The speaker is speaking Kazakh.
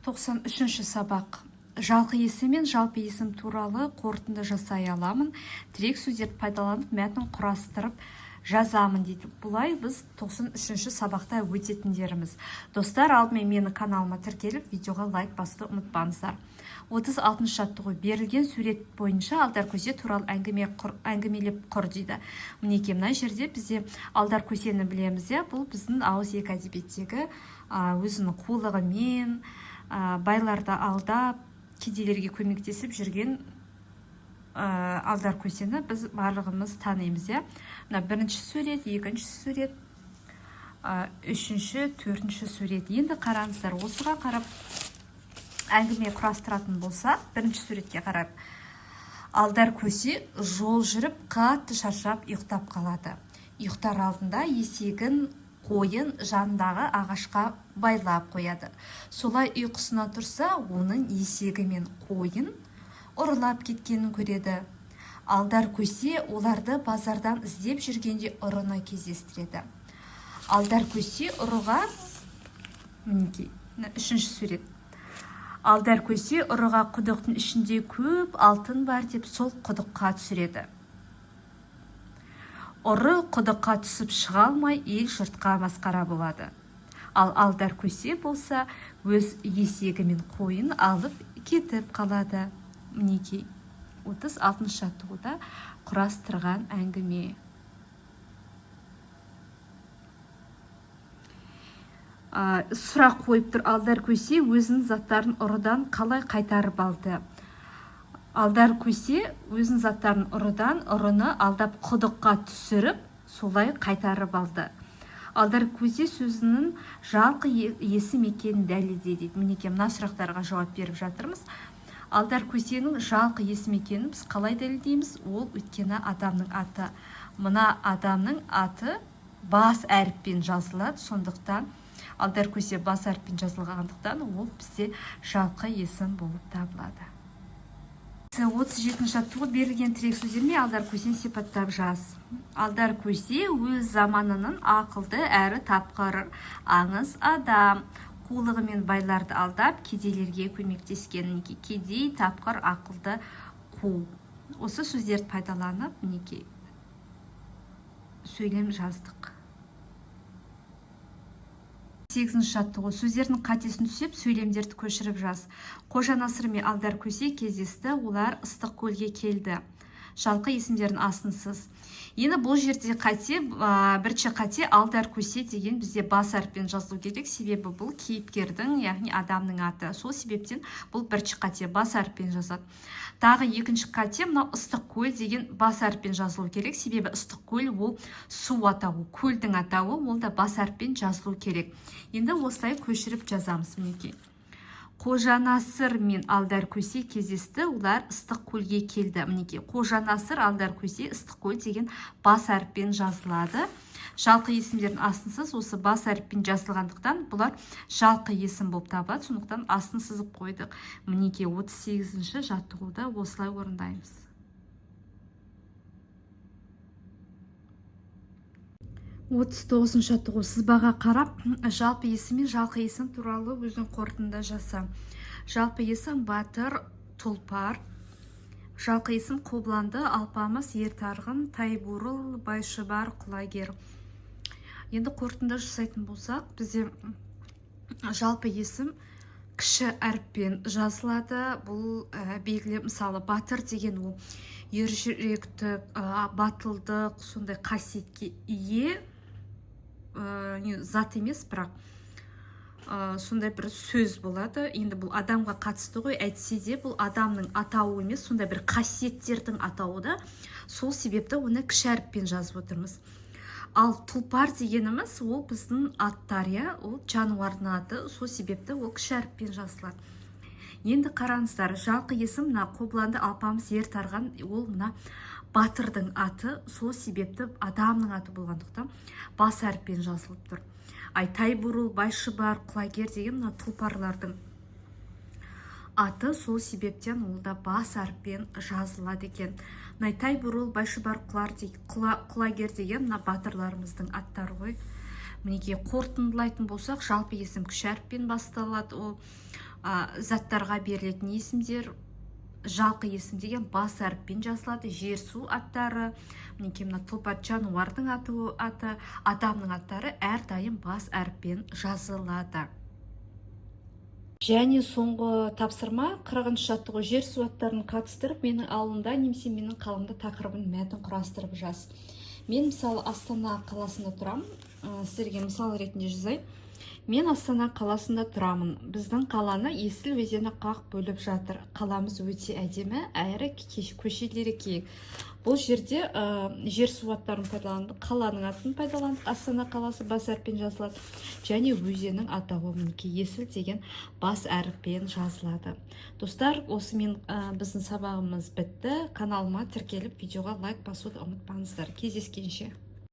93-ші сабақ. Жалқы есім мен жалпы есім туралы қорытынды жасай аламын. Тірек сөздерді пайдаланып мәтін құрастырып жазамын дейді. Бұлай біз 93-ші сабақта өтетіндеріміз. Достар, алдымен мені каналыма тіркеліп, видеоға лайк басты ұмытпаңыздар. 36-шы жаттығу. Берілген сурет бойынша алдар көсе туралы әңгімелеп құр дейді. Мінекей мына жерде бізде алдар көсені білеміз, бұл біздің ауыз екі әдебиеттегі өзінің қулығымен байларды алдап, кедейлерге көмектесіп жүрген алдар көсені біз барлығымыз танимыз. Мына бірінші сурет, екінші сурет, үшінші, төртінші сурет. Енді қараңыздар, осыға қарап әңгіме құрастыратын болса, бірінші суретке қарап, алдар көсе жол жүріп, қатты шаршап ұйықтап қалады. Ұйықтар алдында есегін қойын жанындағы ағашқа байлап қояды. Солай ұйқысына тұрса, оның есегі мен қойын ұрылап кеткенін көреді. Алдар көсе оларды базардан іздеп жүргенде ұрыны кездестіреді. Алдар көсе ұрыға, мінекей, үшінші сурет. Алдар көсе ұрыға құдықтың ішінде көп алтын бар деп сол құдыққа түсіреді. Ұры құдыққа түсіп шыға алмай ел жұртқа масқара болады. Ал алдар көсе болса өз есегі мен қойын алып кетіп қалады. Мінекей 36-шы жаттығуда құрастырған әңгіме. Сұрақ қойып тұр, алдар көсе өзінің заттарын ұрыдан қалай қайтарып алды? Алдар көсе өзінің заттарын ұрыдан ұрыны алдап құдыққа түсіріп, солай қайтарып алды. Алдар көсе сөзінің жалқы есім екенін дәлелдеді дейді. Мінекей мына сұрақтарға жауап беріп жатырмыз. Алдар көсенің жалқы есім екенін біз қалай дәлелдейміз? Ол өйткені адамның аты. Мына адамның аты бас әріппен жазылады, сондықтан алдар көсе бас әріппен жазылғандықтан ол бізде жалқы есім болып табылады. 37-ші жаттығу. Берілген тірек сөздермен алдар көсені сипаттап жаз. Алдар көсе өз заманының ақылды әрі тапқыр аңыз адам. Қулығымен байларды алдап, кедейлерге көмектескен. Кедей, тапқыр, ақылды, қу. Осы сөздерді пайдаланып, мінекей сөйлем жаздық. 8-ші жаттығу. Сөздердің қатесін түсеп, сөйлемдерді көшіріп жаз. Қожа Насыр мен алдар көсе кездесті, олар ыстық көлге келді. Жалқы есімдердің асынсыз. Енді бұл жерде қате, бірінші қате алдар көсе деген бізде бас әріппен жазылу керек, себебі бұл кейіпкердің, яғни адамның аты. Сол себептен бұл бірінші қате, бас әріппен жазады. Тағы екінші қате, мынау ыстық көл деген бас әріппен жазылу керек, себебі ыстық көл ол су атауы, көлдің атауы, ол да бас әріппен жазылу керек. Енді осылай көшіріп жазамыз. Мінекей. Қожа Насыр мен алдар көсе кездесті, олар ыстық көлге келді. Мінекей, Қожа Насыр, алдар көсе, ыстық көл деген бас әріппен жазылады. Жалқы есімдердің асынсыз, осы бас әріппен жазылғандықтан бұлар жалқы есім болып табылады, сондықтан асын сызып қойдық. Мінекей 38-ші жаттығуда осылай орындаймыз. 39-ші жаттығу. Сызбаға қарап, жалпы есім мен жалқы есім туралы өзің қорытынды жаса. Жалпы есім батыр, тұлпар. Жалқы есім қобланды, алпамыс, ертарғын, тайбурыл, байшыбар, құлагер. Енді қорытынды жасайтын болсақ, бізде жалпы есім кіші әріппен жазылады. Бұл белгілі, мысалы батыр деген ол ержүректі, батылдық, сондай қасиетке ие зат емес, бірақ сондай бір сөз болады. Енді бұл адамға қатысты ғой, әйтсе де бұл адамның атауы емес, сондай бір қасиеттердің атауы да. Сол себепті оны кіші әріппен жазып отырмыз. Ал тұлпар дегеніміз ол біздің аттар, ол жануардың аты, сол себепті ол кіші әріппен жазылады. Енді қараңыздар, жалқы есім мына қобланды, алпамыс, ертарған, ол мына батырдың аты, сол себепті адамның аты болғандықтан бас әріппен жазылып тұр. Тайбурыл, байшыбар, құлагер деген мына тұлпарлардың аты, сол себептен ол да бас әріппен жазылады екен. Тайбурыл, байшыбар, құлагер деген мына батырларымыздың аттары ғой. Мінекей қорытындылайтын болсақ, жалпы есім кіші әріппен басталады. Ол заттарға берілетін есімдер жалқы есім деген бас әріппен жазылады. Жер су аттары, мінекей мына тұлпар жануардың аты, адамның аттары әрдайым бас әріппен жазылады. Және соңғы тапсырма 40-шы жаттығу жер су аттарын қатыстырып, менің алдымда немесе менің қаламда тақырыбын мәтін құрастырып жаз. Мен мысалы Астана қаласында тұрамын. Сіздерге мысал ретінде жазайын. Мен Астана қаласында тұрамын. Біздің қаланы Есіл өзені қақ бөліп жатыр. Қаламыз өте әдемі, әрі көшелері кең. Бұл жерде жер су аттарын пайдаланды, қаланың атын пайдаланды. Астана қаласы бас әріппен жазылады. Және өзеннің атауы мінекей Есіл деген бас әріппен жазылады. Достар, осымен біздің сабағымыз бітті. Каналыма тіркеліп, видеоға лайк басуды ұмытпаңыздар. Кездескенше.